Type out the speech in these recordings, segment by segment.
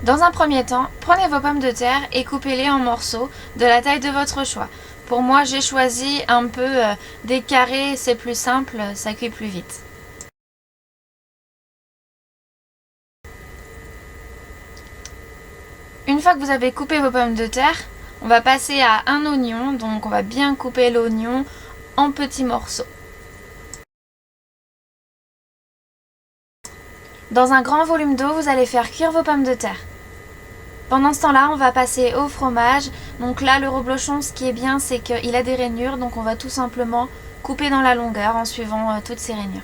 Dans un premier temps, prenez vos pommes de terre et coupez-les en morceaux de la taille de votre choix. Pour moi, j'ai choisi un peu des carrés, c'est plus simple, ça cuit plus vite. Une fois que vous avez coupé vos pommes de terre, on va passer à un oignon, donc on va bien couper l'oignon en petits morceaux. Dans un grand volume d'eau, vous allez faire cuire vos pommes de terre. Pendant ce temps-là, on va passer au fromage. Donc là, le reblochon, ce qui est bien, c'est qu'il a des rainures, donc on va tout simplement couper dans la longueur en suivant toutes ces rainures.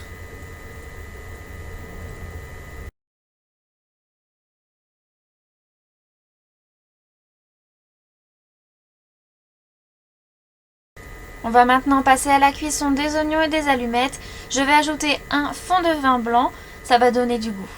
On va maintenant passer à la cuisson des oignons et des allumettes. Je vais ajouter un fond de vin blanc, ça va donner du goût.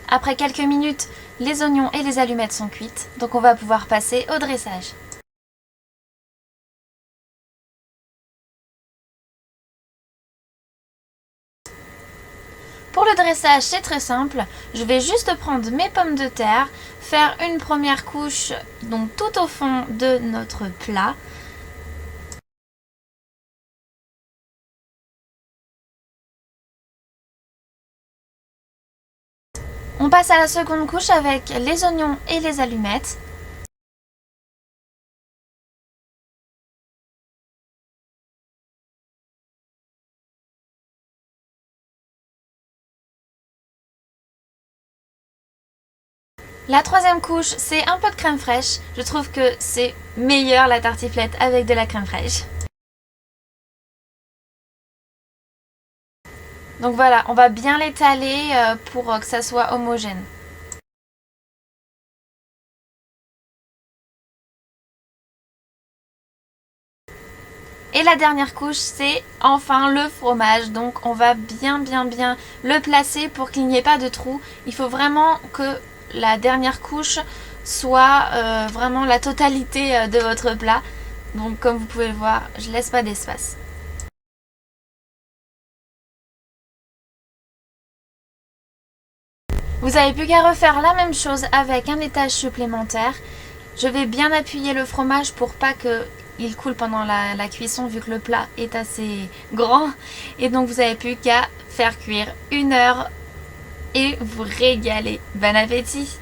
Après quelques minutes, les oignons et les allumettes sont cuites, donc on va pouvoir passer au dressage. Pour le dressage, c'est très simple. Je vais juste prendre mes pommes de terre, faire une première couche donc tout au fond de notre plat. On passe à la seconde couche avec les oignons et les allumettes. La troisième couche, c'est un peu de crème fraîche. Je trouve que c'est meilleur la tartiflette avec de la crème fraîche. Donc voilà, on va bien l'étaler pour que ça soit homogène. Et la dernière couche, c'est enfin le fromage. Donc on va bien le placer pour qu'il n'y ait pas de trou. Il faut vraiment que la dernière couche soit vraiment la totalité de votre plat. Donc comme vous pouvez le voir, je laisse pas d'espace. Vous n'avez plus qu'à refaire la même chose avec un étage supplémentaire. Je vais bien appuyer le fromage pour pas qu'il coule pendant la cuisson vu que le plat est assez grand. Et donc vous n'avez plus qu'à faire cuire 1 heure et vous régaler. Bon appétit!